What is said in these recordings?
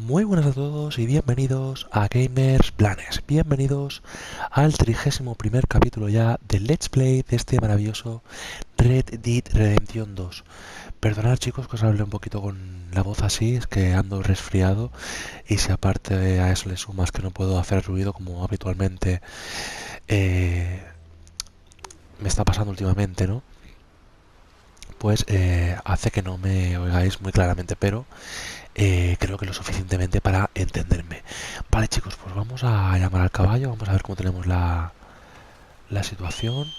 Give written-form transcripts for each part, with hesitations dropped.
Muy buenas a todos y bienvenidos a Gamers Planes. Bienvenidos al 31º capítulo ya del Let's Play de este maravilloso Red Dead Redemption 2. Perdonad chicos que os hablé un poquito con la voz así, es que ando resfriado y si aparte a eso le sumas que no puedo hacer ruido como habitualmente me está pasando últimamente, ¿no? Pues hace que no me oigáis muy claramente, pero creo que lo suficientemente para entenderme. Vale chicos, pues vamos a llamar al caballo, vamos a ver cómo tenemos la situación.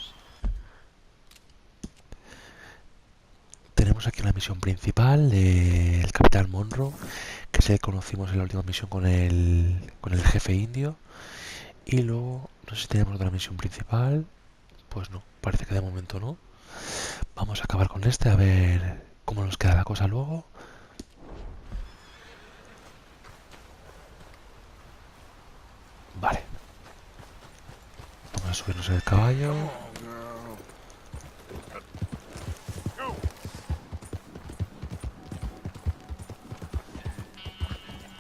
Tenemos aquí la misión principal del Capitán Monroe, que se conocimos en la última misión con el jefe indio. Y luego, no sé si tenemos otra misión principal. Pues no, parece que de momento no. Vamos a acabar con este, a ver cómo nos queda la cosa luego. Vale. Vamos a subirnos en el caballo.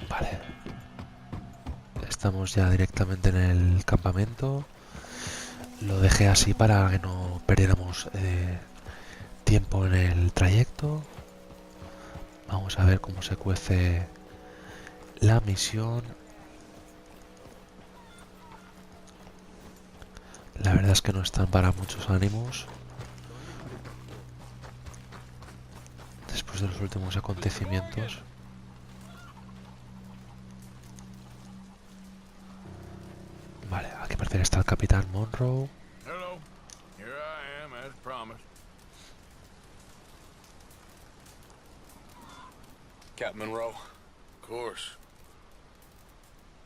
Vale. Estamos ya directamente en el campamento. Lo dejé así para que no perdiéramos tiempo en el trayecto. Vamos a ver cómo se cuece la misión. La verdad es que no están para muchos ánimos. Después de los últimos acontecimientos. Vale, aquí parece que está el Capitán Monroe. Hello, here I am as promised. Captain Monroe, Of course.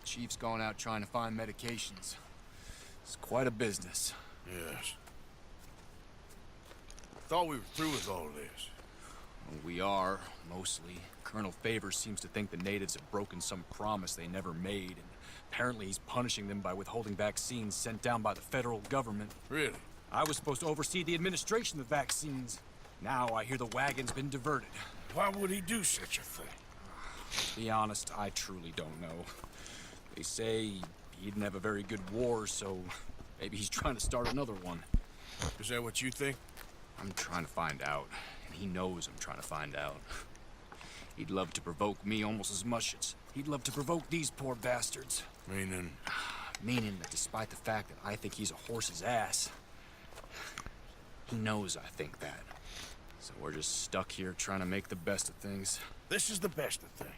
Chief's gone out trying to find medications. It's quite a business. Yes. Thought we were through with all this. We are, mostly. Colonel Favors seems to think the natives have broken some promise they never made, and apparently he's punishing them by withholding vaccines sent down by the federal government. Really? I was supposed to oversee the administration of the vaccines. Now I hear the wagon's been diverted. Why would he do such a thing? To be honest, I truly don't know. They say he didn't have a very good war, so maybe he's trying to start another one. Is that what you think? I'm trying to find out, and he knows I'm trying to find out. He'd love to provoke me almost as much as he'd love to provoke these poor bastards. Meaning? Meaning that despite the fact that I think he's a horse's ass, he knows I think that. So we're just stuck here trying to make the best of things. This is the best of things.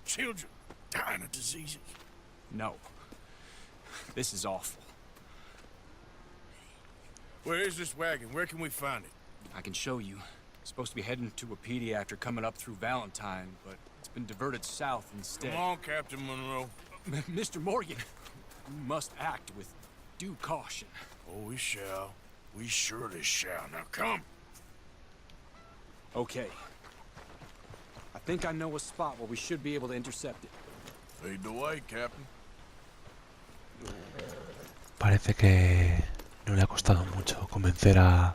Children dying of diseases. No. This is awful. Where is this wagon? Where can we find it? I can show you. Supposed to be heading to a PD after coming up through Valentine, but it's been diverted south instead. Come on, Captain Monroe. Mr. Morgan, we must act with due caution. Oh, we shall. We surely shall. Now come. Okay. I think I know a spot where we should be able to intercept it. Lead the way, Captain. Parece que no le ha costado mucho convencer a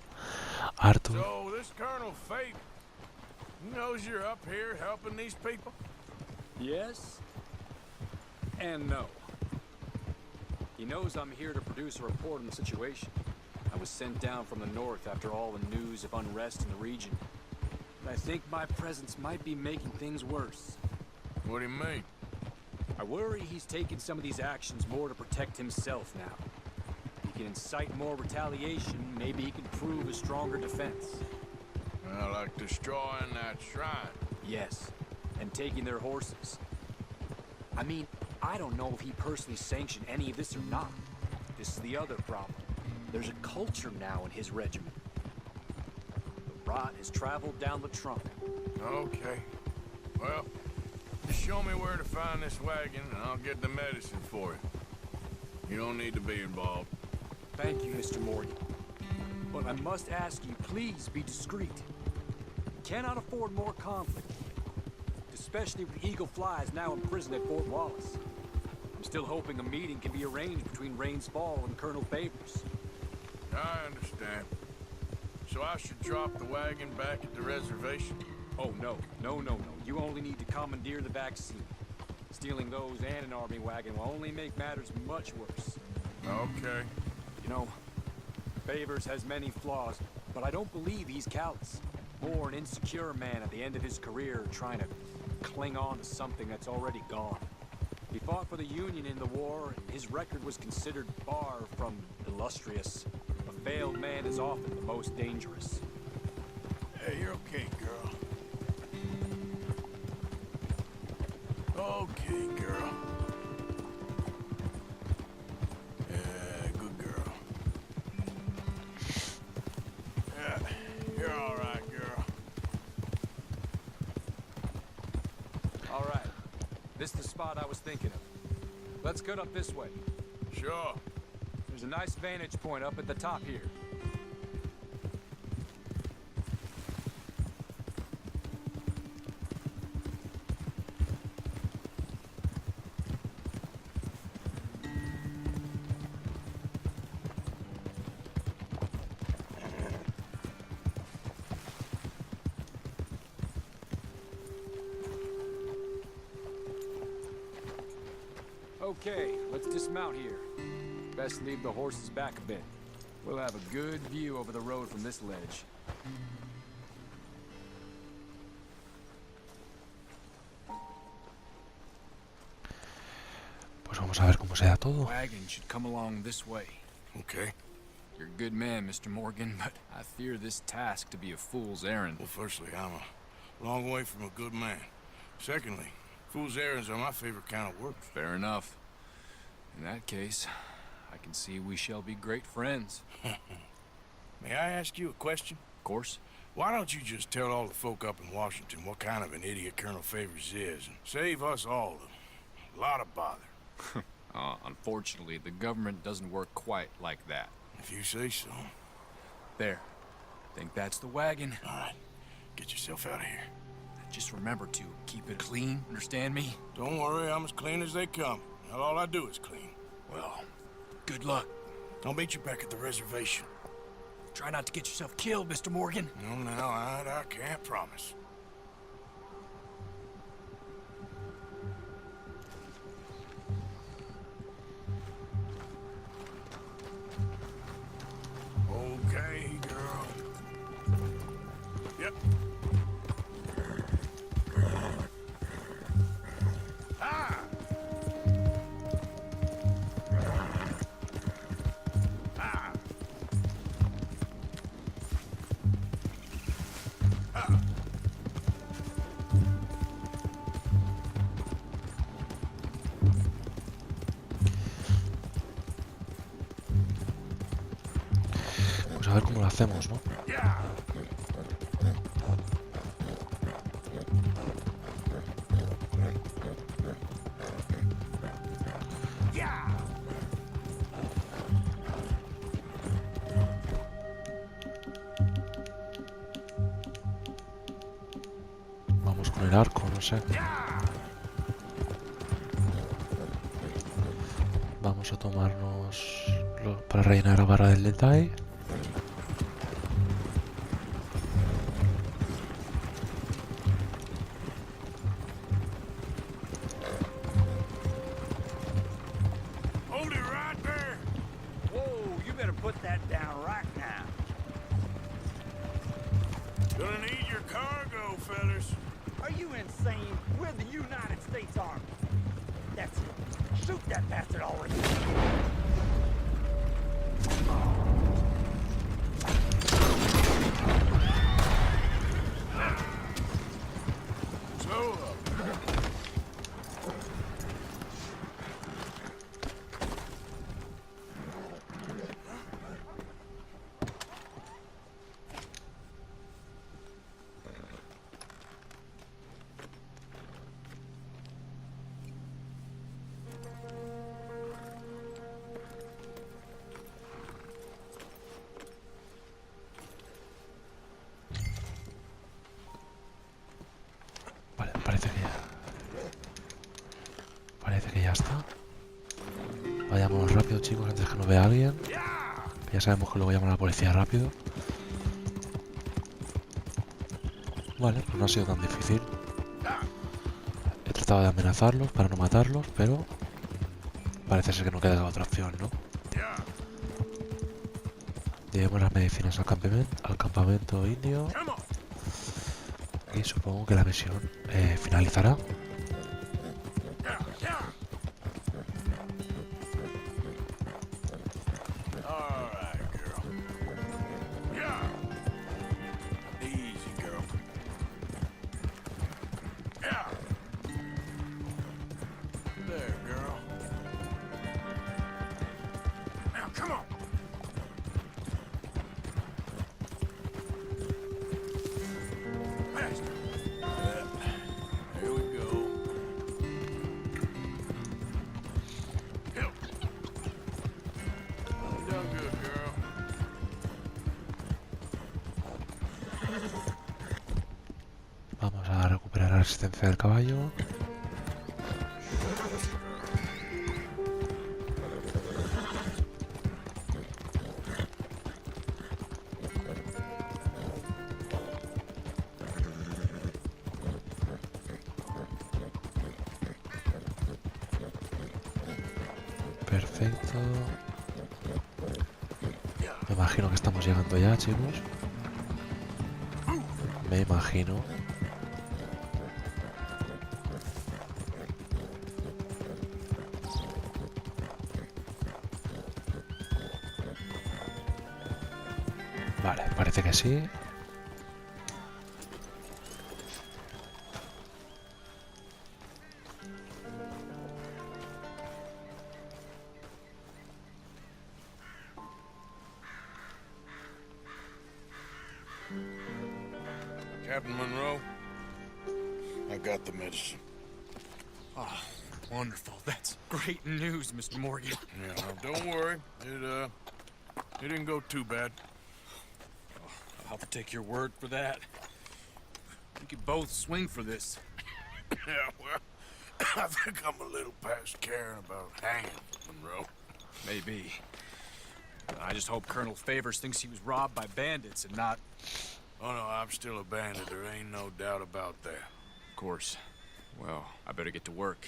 Arthur. So, this Colonel Fate, he knows you're up here helping these people? Yes. And no. He knows I'm here to produce a report on the situation. I was sent down from the north after all the news of unrest in the region. But I think my presence might be making things worse. What do you mean? I worry he's taking some of these actions more to protect himself now. If he can incite more retaliation, maybe he can prove a stronger defense. Like destroying that shrine. Yes, and taking their horses. I mean, I don't know if he personally sanctioned any of this or not. This is the other problem. There's a culture now in his regiment. The rot has traveled down the trunk. Okay. Well, just show me where to find this wagon, and I'll get the medicine for you. You don't need to be involved. Thank you, Mr. Morgan. But I must ask you, please be discreet. Cannot afford more conflict. Especially with Eagle Flies now imprisoned at Fort Wallace. I'm still hoping a meeting can be arranged between Rains Fall and Colonel Favors. I understand. So I should drop the wagon back at the reservation? Oh, no. No. You only need to commandeer the vaccine. Stealing those and an army wagon will only make matters much worse. Okay. You know, Favors has many flaws, but I don't believe he's callous. More an insecure man at the end of his career trying to cling on to something that's already gone. He fought for the Union in the war, and his record was considered far from illustrious. A failed man is often the most dangerous. Hey, you're okay, girl. Okay, girl. Yeah, good girl. Yeah, you're all right, girl. All right. This is the spot I was thinking of. Let's cut up this way. Sure. There's a nice vantage point up at the top here. Okay, let's dismount here. Best leave the horses back a bit. We'll have a good view over the road from this ledge. Pues vamos a ver cómo se da todo. Wagon should come along this way. Okay. You're a good man, Mr. Morgan, but I fear this task to be a fool's errand. Well, firstly, I'm a long way from a good man. Secondly, fool's errands are my favorite kind of work. Fair enough. In that case, I can see we shall be great friends. May I ask you a question? Of course. Why don't you just tell all the folk up in Washington what kind of an idiot Colonel Favors is, and save us all a lot of bother? Unfortunately, the government doesn't work quite like that. If you say so. There. Think that's the wagon. All right, get yourself out of here. Just remember to keep it clean, understand me? Don't worry, I'm as clean as they come. Not all I do is clean. Well, good luck. I'll meet you back at the reservation. Try not to get yourself killed, Mr. Morgan. No, now, I can't promise. Okay, girl. Yep. Ah! Ah! Ah! Pues a ver cómo lo hacemos, ¿no? Yeah! Yeah! Vamos con el arco, no sé. Vamos a tomarnos para rellenar la barra del detalle. Hold it right there! Whoa, you better put that down right now. Gonna need your cargo, fellas. Are you insane? We're the United States Army. That's it. Shoot that bastard already. So, Vale, parece que ya está. Vayámonos rápido, chicos, antes que nos vea alguien. Ya sabemos que luego llama a la policía rápido. Vale, pues no ha sido tan difícil. He tratado de amenazarlos para no matarlos, pero parece ser que no queda otra opción, ¿no? Llevemos las medicinas al campamento indio y supongo que la misión finalizará. Vamos a recuperar la resistencia del caballo. Perfecto. Me imagino que estamos llegando ya, chicos. Me imagino. Vale, parece que sí. Captain Monroe, I got the medicine. Oh, wonderful. That's great news, Mr. Morgan. Yeah, now don't worry. It didn't go too bad. I'll have to take your word for that. We could both swing for this. Yeah, well, I think I'm a little past caring about hanging, Monroe. Maybe. I just hope Colonel Favors thinks he was robbed by bandits and not... Oh, no, I'm still a bandit. There ain't no doubt about that. Of course. Well, I better get to work.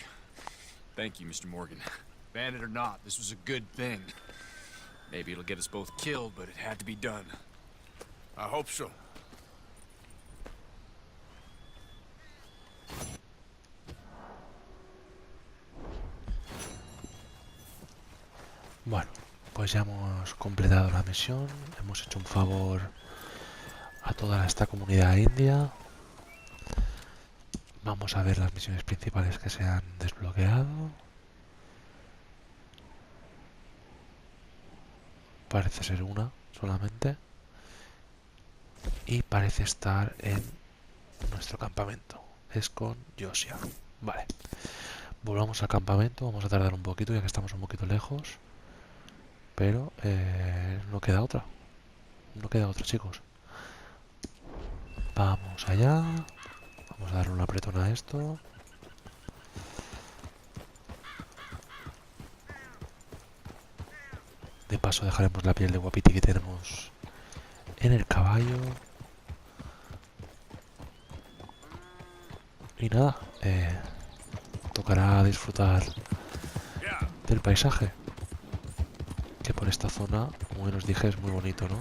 Thank you, Mr. Morgan. Bandit or not, this was a good thing. Maybe it'll get us both killed, but it had to be done. I hope so. Bueno, pues ya hemos completado la misión. Hemos hecho un favor a toda esta comunidad india. Vamos a ver las misiones principales que se han desbloqueado. Parece ser una solamente. Y parece estar en nuestro campamento. Es con Josiah. Vale. Volvamos al campamento. Vamos a tardar un poquito ya que estamos un poquito lejos. Pero no queda otra. No queda otra, chicos. Vamos allá. Vamos a darle un apretón a esto. De paso dejaremos la piel de guapiti que tenemos en el caballo. Y nada, tocará disfrutar del paisaje. Que por esta zona, como os dije, es muy bonito, ¿no?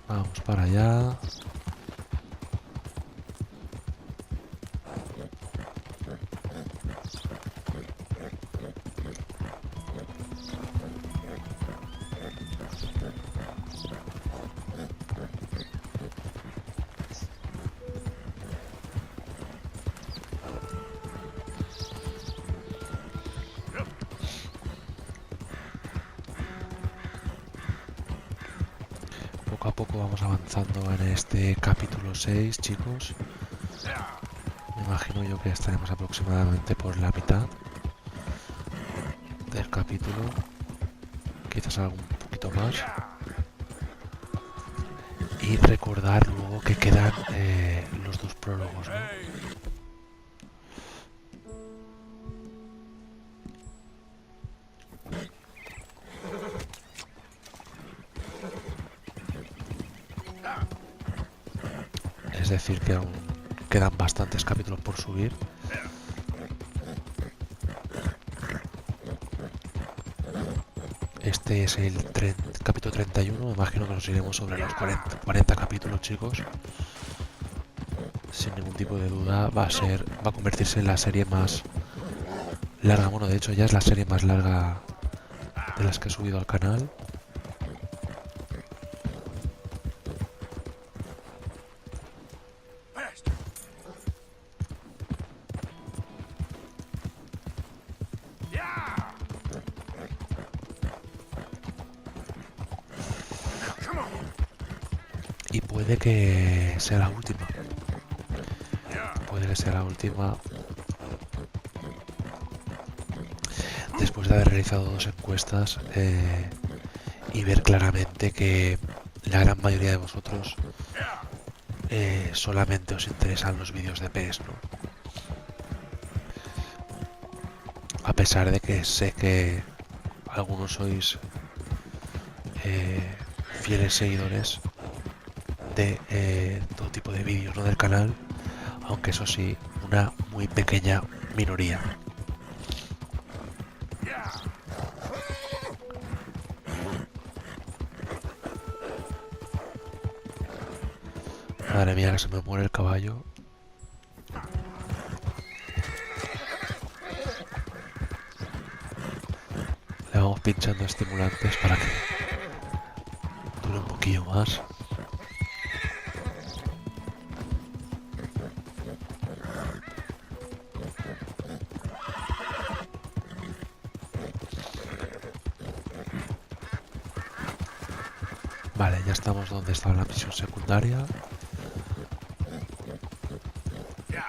Vamos para allá. Poco a poco vamos avanzando en este capítulo 6, chicos. Me imagino yo que estaremos aproximadamente por la mitad del capítulo. Quizás algo un poquito más. Y recordar luego que quedan los dos prólogos, ¿no? decir que aún quedan bastantes capítulos por subir. Este es el capítulo 31, me imagino que nos iremos sobre los 40 capítulos, chicos. Sin ningún tipo de duda va a convertirse en la serie más larga. Bueno, de hecho ya es la serie más larga de las que he subido al canal. Y puede que sea la última. Puede que sea la última. Después de haber realizado 2 encuestas y ver claramente que la gran mayoría de vosotros solamente os interesan los vídeos de PS, ¿no? A pesar de que sé que algunos sois fieles seguidores de todo tipo de vídeos, ¿no?, del canal, aunque eso sí, una muy pequeña minoría. Madre mía, que se me muere el caballo. Le vamos pinchando estimulantes para que dure un poquillo más. Vale, ya estamos donde estaba la misión secundaria.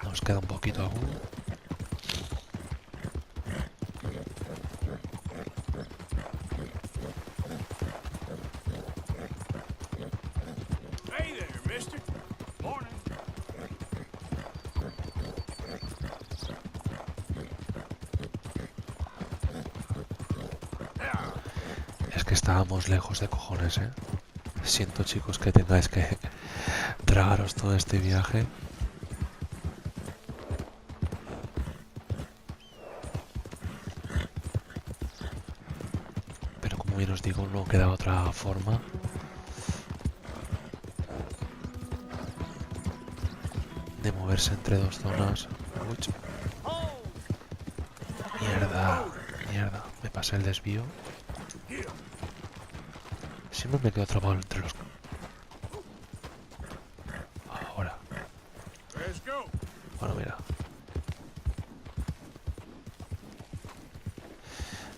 Nos queda un poquito aún. Hey there, mister. Morning. Es que estábamos lejos de cojones, ¿eh? Siento, chicos, que tengáis que tragaros todo este viaje. Pero como bien os digo, no queda otra forma. De moverse entre 2 zonas. Uy. Mierda. Me pasé el desvío. Siempre me quedo atrapado entre los... Ahora. Bueno, mira.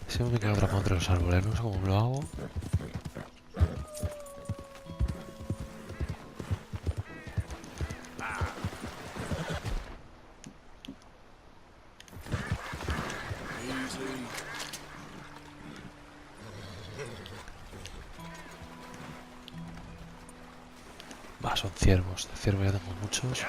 Siempre me quedo atrapado entre los árboles. No sé cómo lo hago. Va, son ciervos. De ciervos ya tengo muchos.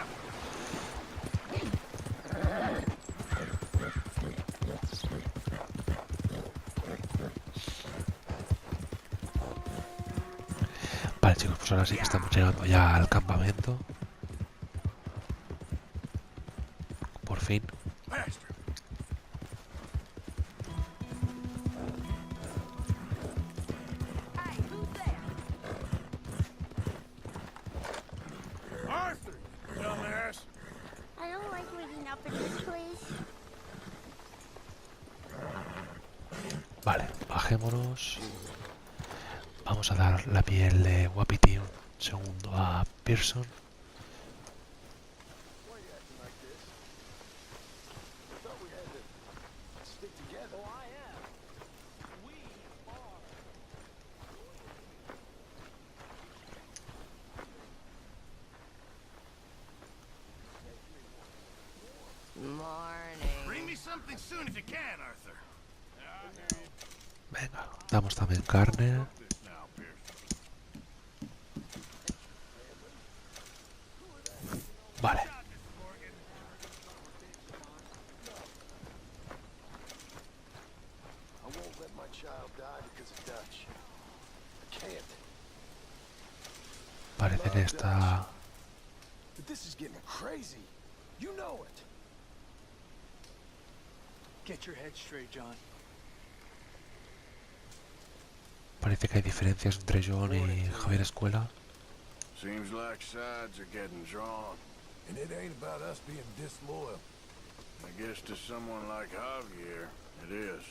Vale, chicos, pues ahora sí que estamos llegando ya al campamento. Por fin. Arthur, dumbass. I don't like reading up in this place. Vale, bajémonos. Vamos a dar la piel de Wapiti un segundo a Pearson. Bring me something soon if you can, Arthur. Venga, damos también carne. Vale. Parece que está But this is getting crazy. You know it. Get your head straight, John. Parece que hay diferencias entre John y Javier Escuela. Seems like sides are getting drawn. And it ain't about us being disloyal. I guess to someone like Javier, it is.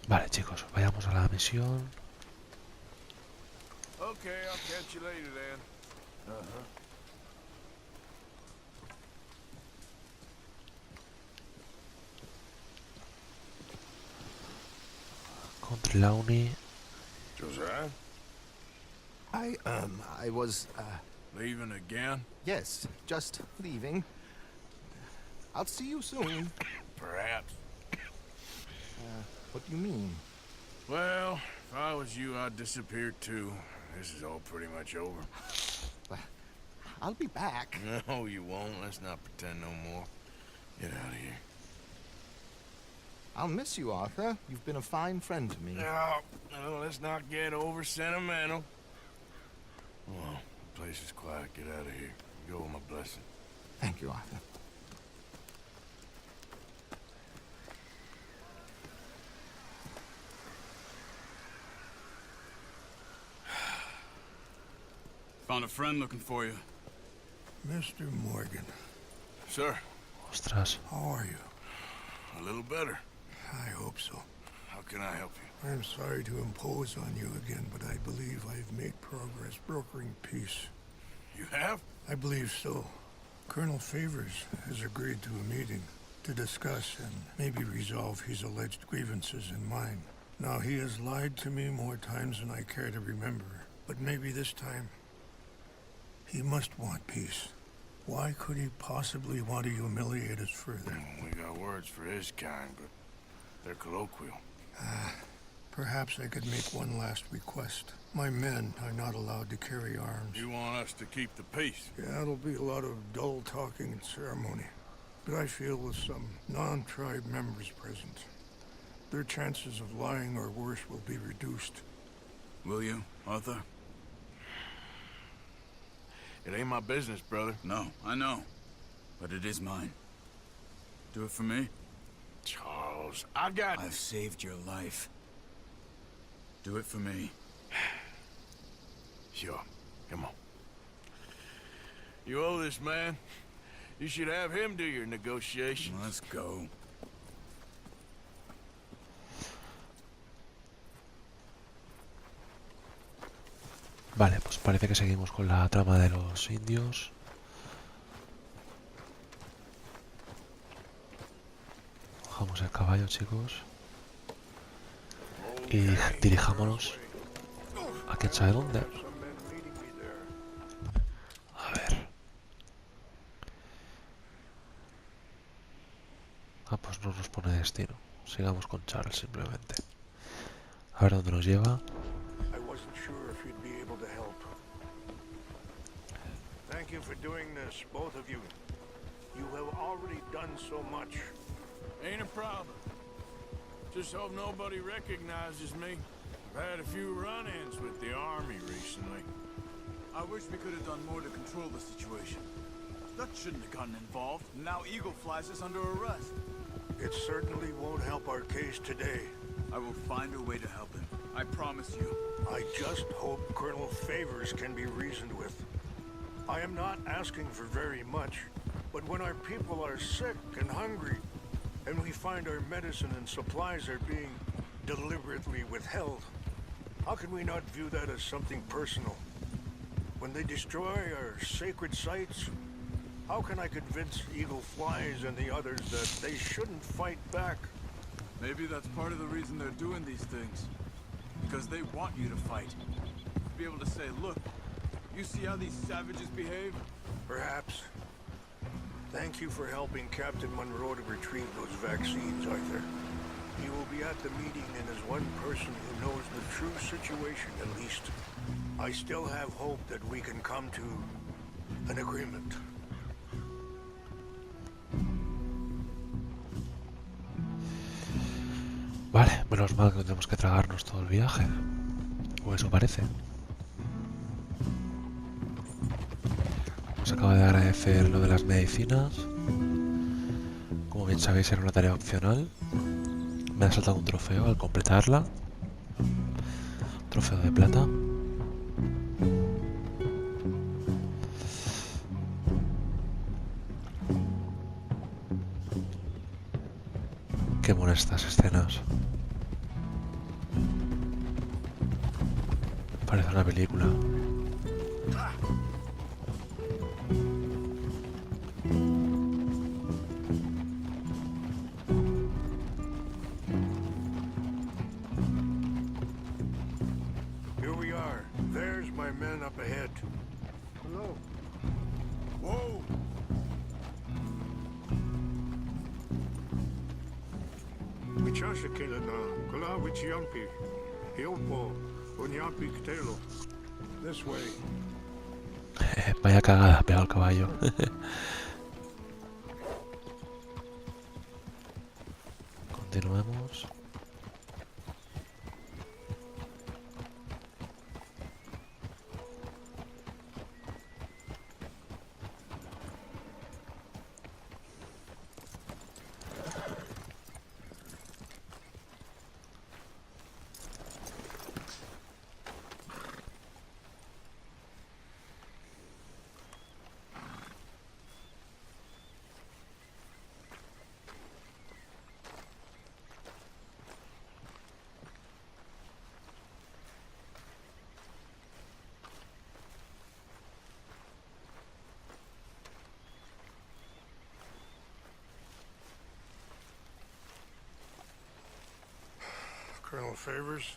Vale, chicos, vayamos a la misión. Okay, I'll catch you later then. Uh-huh. Contra la uni. Josiah? I was, Leaving again? yes, just leaving. I'll see you soon. Perhaps. What do you mean? Well, if I was you, I'd disappear too. This is all pretty much over. I'll be back. No, you won't. Let's not pretend no more. Get out of here. I'll miss you, Arthur. You've been a fine friend to me. No, let's not get over sentimental. Well, the place is quiet. Get out of here. Go with my blessing. Thank you, Arthur. Found a friend looking for you. Mr. Morgan, Sir, Ostras. how are you? a little better. I hope so. How can I help you? I'm sorry to impose on you again, but I believe I've made progress brokering peace. You have? I believe so. Colonel Favors has agreed to a meeting to discuss and maybe resolve his alleged grievances and mine. Now, he has lied to me more times than I care to remember, but maybe this time he must want peace. Why could he possibly want to humiliate us further? We got words for his kind, but they're colloquial. Perhaps I could make one last request. My men are not allowed to carry arms. You want us to keep the peace? Yeah, it'll be a lot of dull talking and ceremony. But I feel with some non-tribe members present, their chances of lying or worse will be reduced. Will you, Arthur? It ain't my business, brother. No, I know. But it is mine. Do it for me? Charles, I got... I've saved your life. Do it for me. Sure. Come on. You owe this man. You should have him do your negotiations. Let's go. Vale, pues parece que seguimos con la trama de los indios. Bajamos el caballo, chicos. Y dirijámonos a quién sabe dónde. A ver. Ah, pues no nos pone destino. Sigamos con Charles simplemente. A ver dónde nos lleva. I wasn't sure if you'd be able to help. Thank you for doing this, both of you. You have already done so much. Ain't a problem. Just hope nobody recognizes me. I've had a few run-ins with the army recently. I wish we could have done more to control the situation. Dutch shouldn't have gotten involved. Now Eagle Flies is under arrest. It certainly won't help our case today. I will find a way to help him. I promise you. I just hope Colonel Favors can be reasoned with. I am not asking for very much, but when our people are sick and hungry, and we find our medicine and supplies are being deliberately withheld, how can we not view that as something personal? When they destroy our sacred sites, how can I convince Eagle Flies and the others that they shouldn't fight back? Maybe that's part of the reason they're doing these things. Because they want you to fight. To be able to say, look, you see how these savages behave? Perhaps. Thank you for helping Captain Monroe to retrieve those vaccines, Arthur. He will be at the meeting and is one person who knows the true situation, at least. I still have hope that we can come to an agreement. Vale, menos mal que no tenemos que tragarnos todo el viaje. O eso parece. Os acabo de agradecer lo de las medicinas. Como bien sabéis, era una tarea opcional. Me ha saltado un trofeo al completarla. Trofeo de plata. Qué buenas estas escenas. Parece una película. Here we are. There's my men up ahead. Hello. Whoa! Michasha kila na kula wichiampi. Hiopo unyampi kitelo. This way. Vaya cagada, pegado al caballo. Continuemos. Colonel Favors,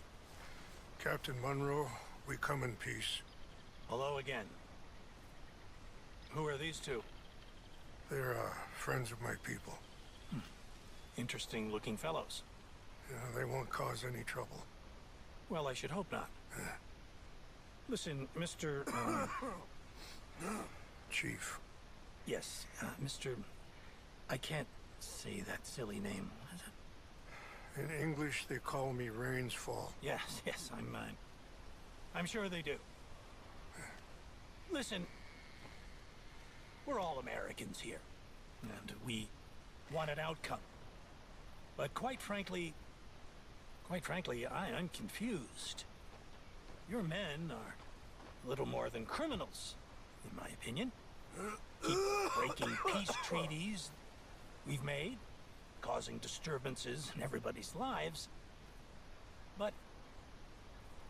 Captain Monroe, we come in peace. Hello again. Who are these two? They're friends of my people. Interesting looking fellows. Yeah, they won't cause any trouble. Well, I should hope not. Listen, Mr. Chief. Yes, Mr. I can't say that silly name. What is it? In English, they call me Rains Fall. Yes, I'm sure they do. Listen, we're all Americans here, and we want an outcome. But quite frankly, I'm confused. Your men are a little more than criminals, in my opinion. Keep breaking peace treaties we've made, causing disturbances in everybody's lives. But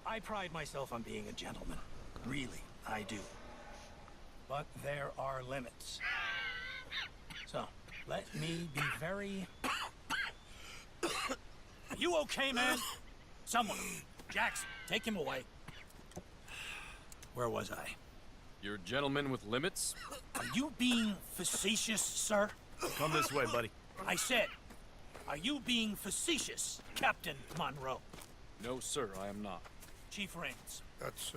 I pride myself on being a gentleman. Really, I do. But there are limits. So, let me be very... Are you okay, man? Someone. Jackson, take him away. Where was I? You're a gentleman with limits? Are you being facetious, sir? Come this way, buddy. I said, are you being facetious, Captain Monroe? No, sir, I am not. Chief Rains. That's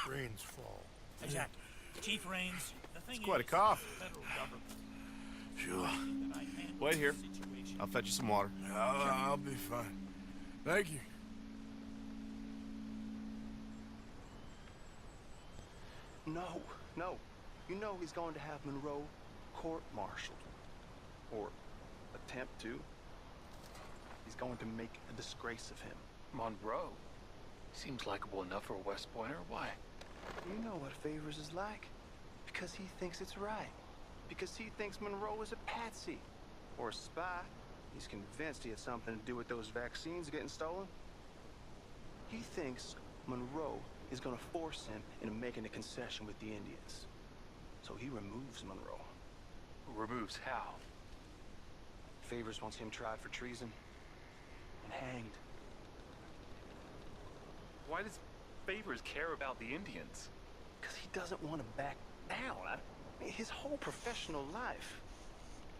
Rains Fall. Exactly. Chief Rains, the thing It's quite a is, cough. the federal government Sure. that I handle Wait here. the situation. I'll fetch you some water. I'll be fine. Thank you. No. You know he's going to have Monroe court-martialed. Or attempt to. He's going to make a disgrace of him. Monroe? Seems likable enough for a West Pointer. Why? You know what Favors is like. Because he thinks it's right. Because he thinks Monroe is a patsy. Or a spy. He's convinced he had something to do with those vaccines getting stolen. He thinks Monroe is going to force him into making a concession with the Indians. So he removes Monroe. Removes how? Favors wants him tried for treason and hanged. Why does Favors care about the Indians? Because he doesn't want to back down. His whole professional life.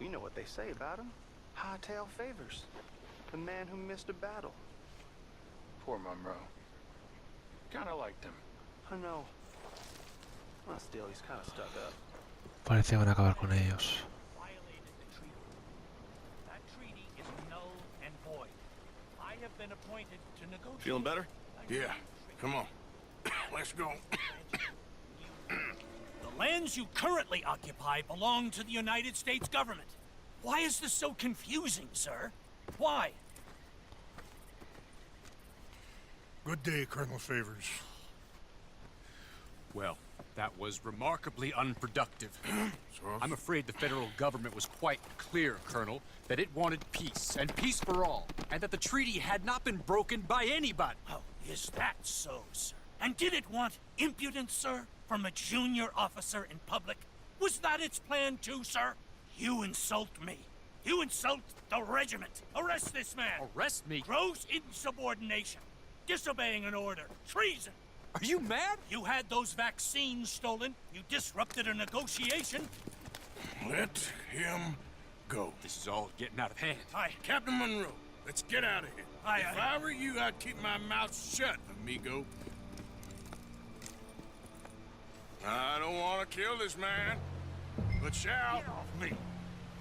You know what they say about him. Hightail Favors. The man who missed a battle. Poor Monroe. Kinda liked him. I know. Well, still, he's kind of stuck up. Parece que van a acabar con ellos. Violated the treaty. That treaty is null and void. I have been appointed to negotiate. Feeling better? Yeah. Come on. Let's go. The lands you currently occupy belong to the United States government. Why is this so confusing, sir? Why? Good day, Colonel Favors. Well, that was remarkably unproductive. So, I'm afraid the federal government was quite clear, Colonel, that it wanted peace, and peace for all, and that the treaty had not been broken by anybody. Oh, is that so, sir? And did it want impudence, sir, from a junior officer in public? Was that its plan too, sir? You insult me. You insult the regiment. Arrest this man. Arrest me? Gross insubordination. Disobeying an order. Treason. Are you mad? You had those vaccines stolen. You disrupted a negotiation. let him go. This is all getting out of hand. Captain Monroe, let's get out of here. If I were you, I'd keep my mouth shut, amigo. I don't want to kill this man, but shall. Get off me!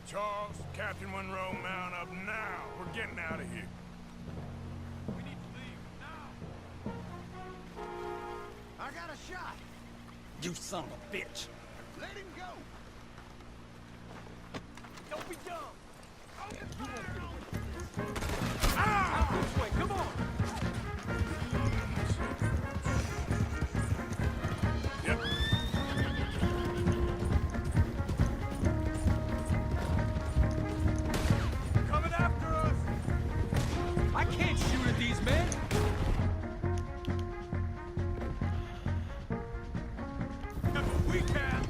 Charles, Captain Monroe, mount up now. We're getting out of here. We need to leave now. I got a shot! You son of a bitch! Let him go! Don't be dumb! Out this way, come on! Yep. Coming after us! I can't shoot at these men! Yeah, but we can.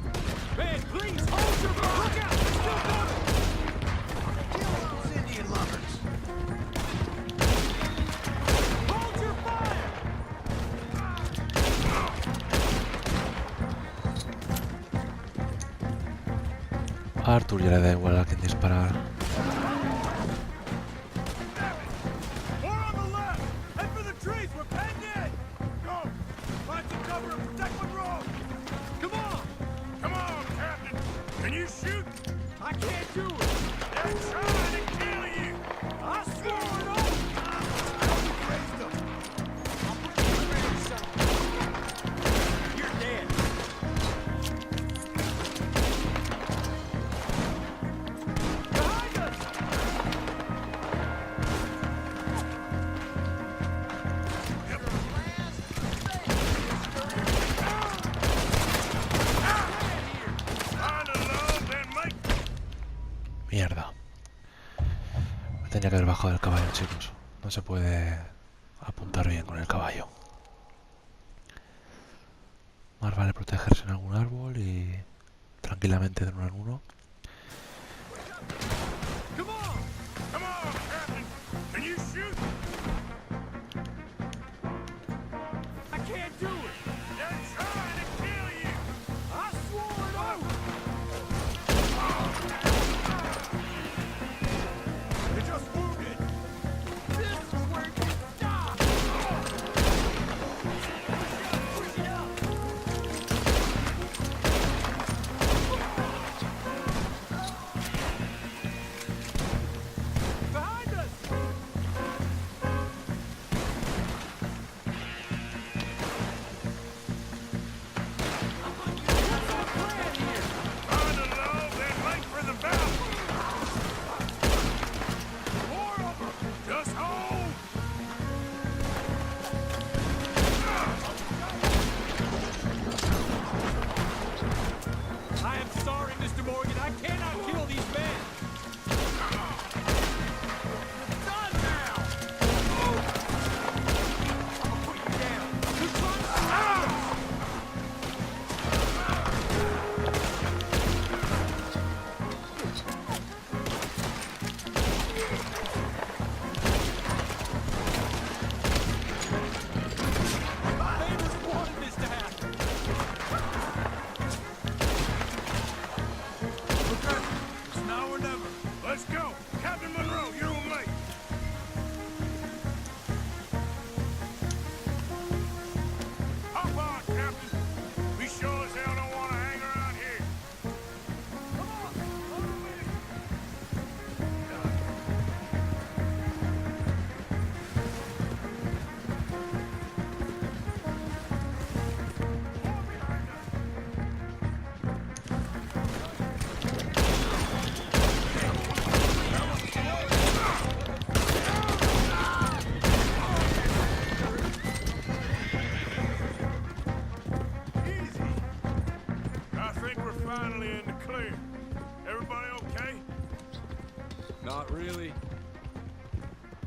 Man, please, hold your fire! Look out! They're still coming! Kill those Indian lovers! Hold your fire! A Arthur ya le da igual a quien disparar. More on the left! Head for the trees! We're penned in! Go! Find some cover and protect Monroe! Come on! Come on, Captain. Can you shoot? I can't do it! They're trying to kill you. I swore it off! Raised them! I'll put you ready, son. You're dead! Behind us! Find a love and make. Mierda. Me tenía que haber bajado del caballo, chicos. No se puede apuntar bien con el caballo. Más vale protegerse en algún árbol y tranquilamente de uno en uno. Come on! Come on, Captain. Can you shoot? I can't do it! They're trying to kill you. I swore it off! You're just wounded! This is where you stop! Push it up!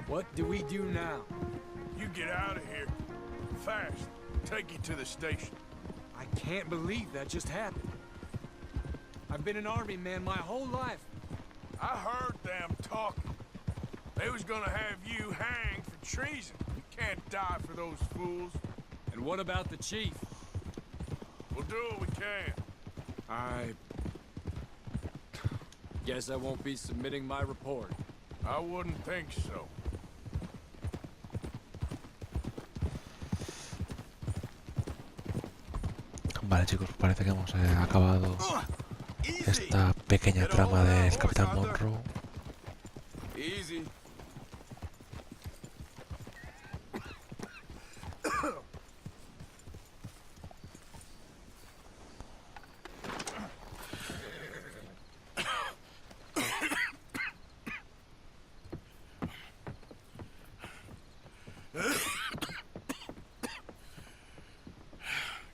What do we do now? You get out of here. Fast. Take you to the station. I can't believe that just happened. I've been an army man my whole life. I heard them talking. They was gonna have you hanged for treason. You can't die for those fools. And what about the chief? We'll do what we can. I guess I won't be submitting my report. I wouldn't think so. Vale, chicos, parece que hemos acabado esta pequeña trama del Capitán Monroe. Easy.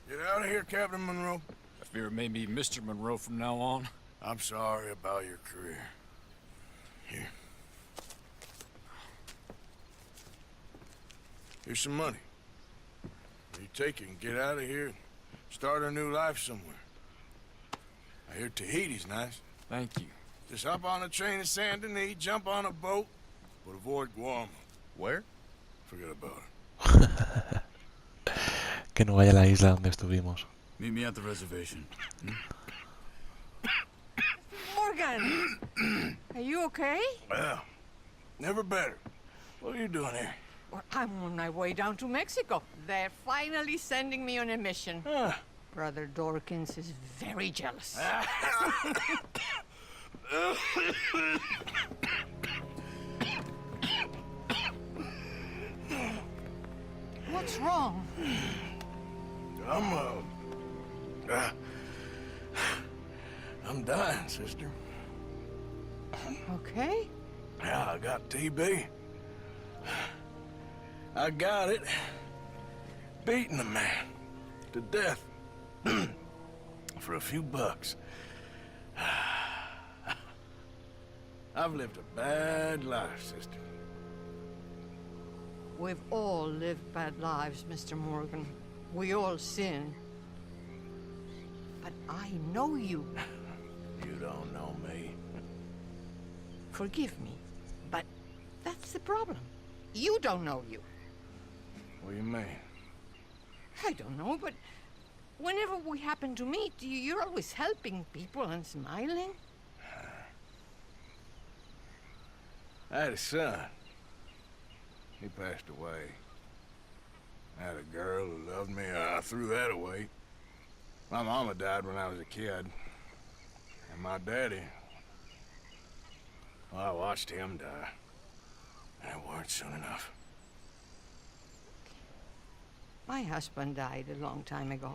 Get out of here, Captain Monroe. I fear it may be Mr. Monroe from now on. I'm sorry about your career. Here. Here's some money. You take it and get out of here and start a new life somewhere. I hear Tahiti's nice. Thank you. Just hop on a train to Saint Denis, jump on a boat, but avoid Guam. Where? Forget about it. Que no vaya a la isla donde estuvimos. Meet me at the reservation. Morgan! Are you okay? Well, never better. What are you doing here? Well, I'm on my way down to Mexico. They're finally sending me on a mission. Brother Dorkins is very jealous. What's wrong? I'm dying, sister. Okay. Yeah, I got TB. I got it. Beating a man to death for a few bucks. I've lived a bad life, sister. We've all lived bad lives, Mr. Morgan. We all sin. But I know you. You don't know me. Forgive me, but that's the problem. You don't know you. What do you mean? I don't know, but whenever we happen to meet, you're always helping people and smiling. I had a son. He passed away. I had a girl who loved me. I threw that away. My mama died when I was a kid. And my daddy, well, I watched him die. And it weren't soon enough. My husband died a long time ago.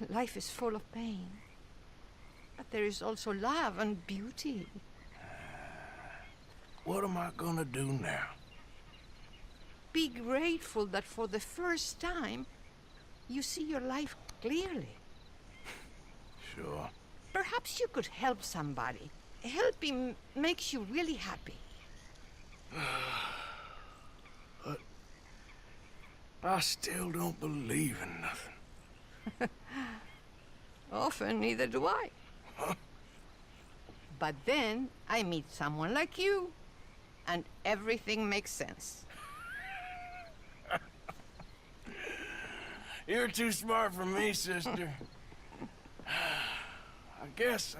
Life is full of pain. But there is also love and beauty. What am I gonna do now? Be grateful that for the first time, you see your life clearly. Sure. Perhaps you could help somebody. Helping makes you really happy. But I still don't believe in nothing. Often, neither do I. Huh? But then I meet someone like you, and everything makes sense. You're too smart for me, sister. I guess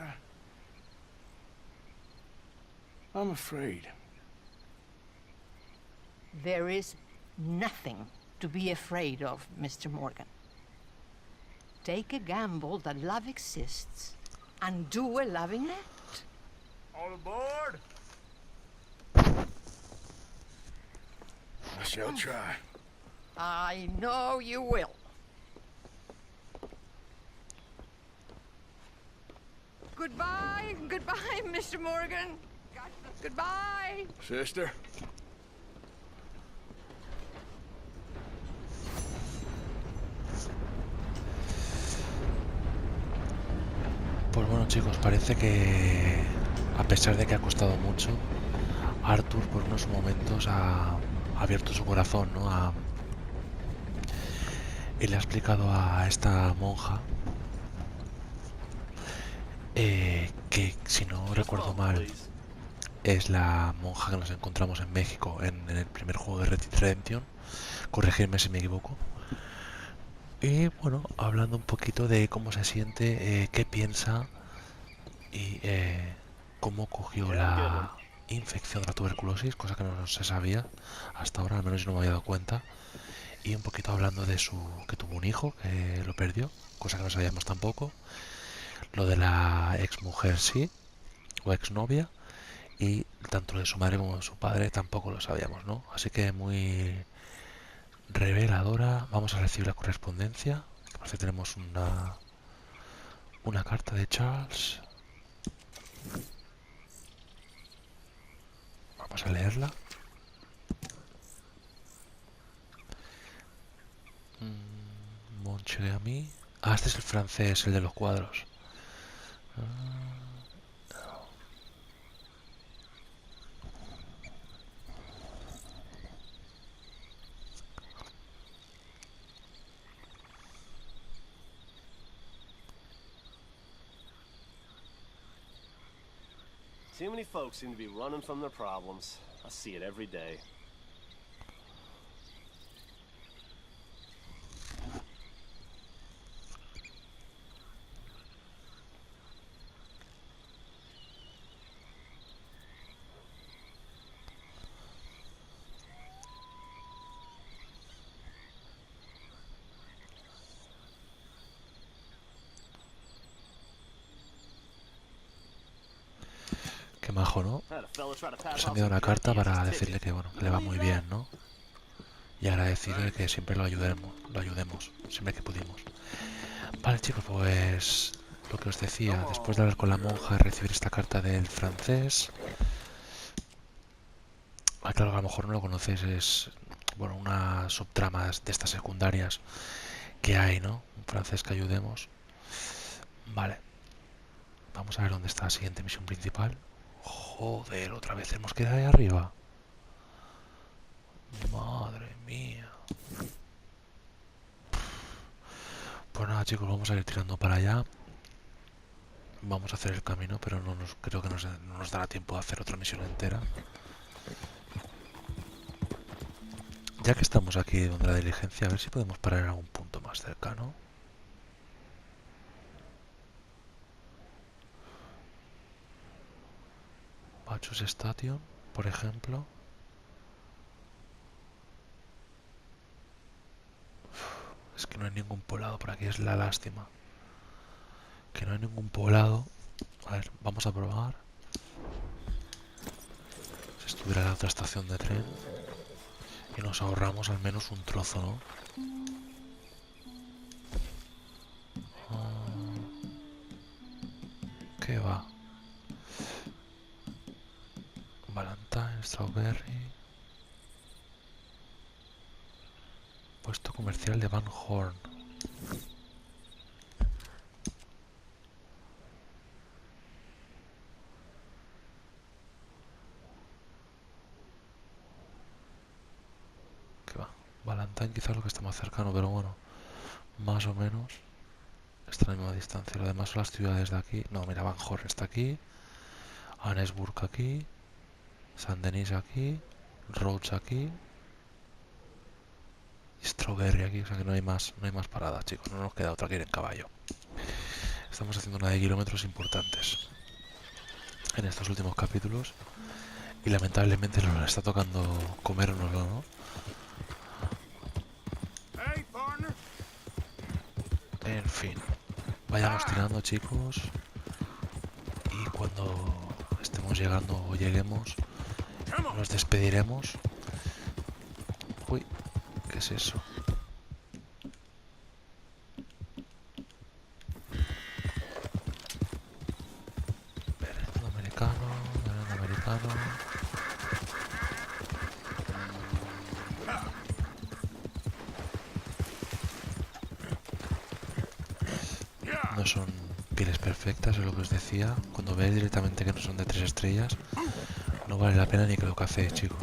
I'm afraid. There is nothing to be afraid of, Mr. Morgan. Take a gamble that love exists and do a loving act. All aboard! I shall try. I know you will. Goodbye, goodbye, Mr. Morgan. Goodbye. Sister? Pues bueno, chicos, parece que a pesar de que ha costado mucho, Arthur por unos momentos ha abierto su corazón, ¿no? Y le ha explicado a esta monja que, si no recuerdo mal, es la monja que nos encontramos en México en el primer juego de Red Dead Redemption. Corregirme si me equivoco. Y bueno, hablando un poquito de cómo se siente, qué piensa y cómo cogió la infección de la tuberculosis, cosa que no se sabía hasta ahora, al menos yo no me había dado cuenta. Y un poquito hablando de que tuvo un hijo, que lo perdió, cosa que no sabíamos tampoco. Lo de la ex mujer sí, o ex novia, y tanto de su madre como de su padre tampoco lo sabíamos, ¿no? Así que muy reveladora. Vamos a recibir la correspondencia. Por si tenemos una carta de Charles. Vamos a leerla. Monche a mí. Ah, este es el francés, el de los cuadros. Too many folks seem to be running from their problems. I see it every day. Qué majo, ¿no? Nos ha enviado una carta para decirle que, bueno, que le va muy bien, ¿no? Y agradecerle que siempre lo ayudemos, siempre que pudimos. Vale, chicos, pues lo que os decía, después de hablar con la monja y recibir esta carta del francés. Claro que a lo mejor no lo conocéis, es, bueno, una subtrama de estas secundarias que hay, ¿no? Un francés que ayudemos. Vale. Vamos a ver dónde está la siguiente misión principal. Joder, otra vez hemos quedado ahí arriba. Madre mía. Pues nada, chicos, vamos a ir tirando para allá. Vamos a hacer el camino, pero creo que no nos dará tiempo de hacer otra misión entera. Ya que estamos aquí donde la diligencia, a ver si podemos parar en algún punto más cercano. Bachus Station, por ejemplo. Es que no hay ningún poblado por aquí, es la lástima. Que no hay ningún poblado. A ver, vamos a probar. Si estuviera la otra estación de tren. Y nos ahorramos al menos un trozo, ¿no? ¿Qué va? Valentine, Strawberry. Puesto comercial de Van Horn. ¿Qué va? Valentine quizás lo que está más cercano, pero bueno, más o menos está a la misma distancia. Lo demás son las ciudades de aquí. No, mira, Van Horn está aquí. Annesburg aquí. Saint-Denis aquí. Rhodes aquí. Strawberry aquí, o sea que no hay más paradas, chicos, no nos queda otra que ir en caballo. Estamos haciendo una de kilómetros importantes en estos últimos capítulos y lamentablemente nos está tocando comérnoslo, ¿no? En fin, vayamos tirando, chicos, y cuando estemos llegando o lleguemos nos despediremos. Uy, ¿qué es eso? Verano americano. No son pieles perfectas, es lo que os decía. Cuando veáis directamente que no son de 3 estrellas, No vale la pena ni que lo café, chicos.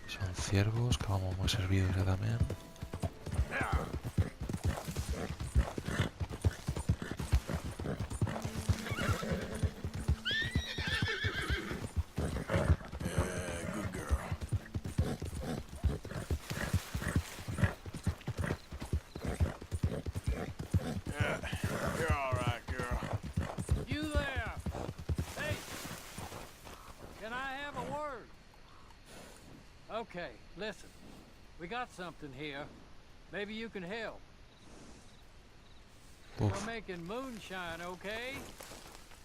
Son ciervos que vamos muy servidos ya también. Okay, listen. We got something here. Maybe you can help. We're making moonshine, okay?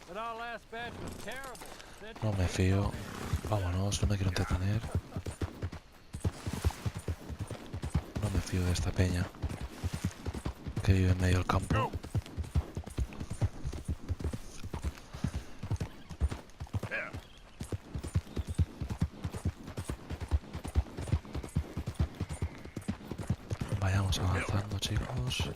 But our last batch was terrible. No me fío. Vámonos, no me quiero entretener. No me fío de esta peña que vive en medio del campo. Vayamos avanzando, chicos.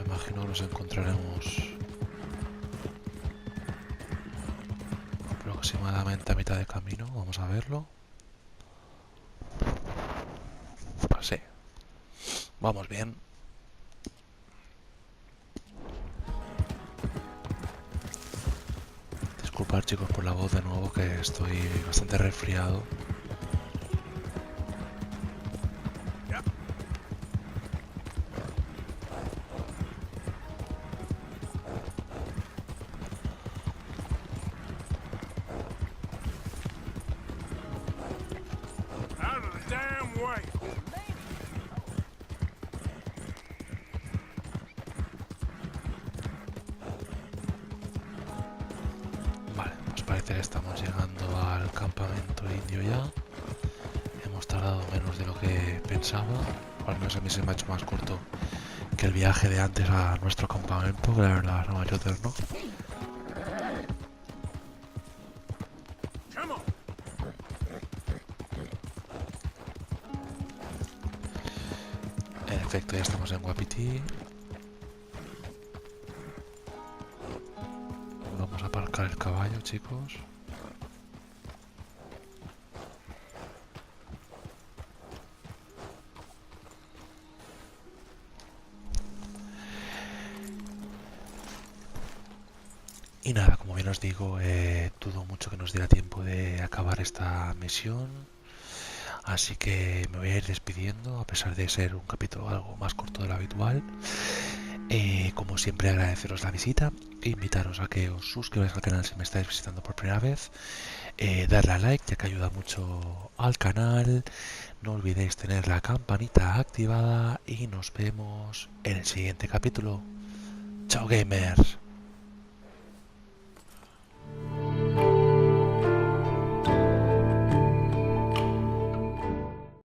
Imagino que nos encontraremos aproximadamente a mitad de camino. Vamos a verlo. Pues sí, vamos bien. Disculpad, chicos, por la voz de nuevo, que estoy bastante resfriado. Parece que estamos llegando al campamento indio ya. Hemos tardado menos de lo que pensaba. Al menos a mí se me ha hecho más corto que el viaje de antes a nuestro campamento, que la verdad no me ha hecho eterno. En efecto, ya estamos en Wapiti. Vamos a aparcar el caballo, chicos. Y nada, como bien os digo, dudo mucho que nos diera tiempo de acabar esta misión. Así que me voy a ir despidiendo, a pesar de ser un capítulo algo más corto de lo habitual. Como siempre, agradeceros la visita e invitaros a que os suscribáis al canal si me estáis visitando por primera vez. Darle a like, ya que ayuda mucho al canal. No olvidéis tener la campanita activada y nos vemos en el siguiente capítulo. Chao, gamers.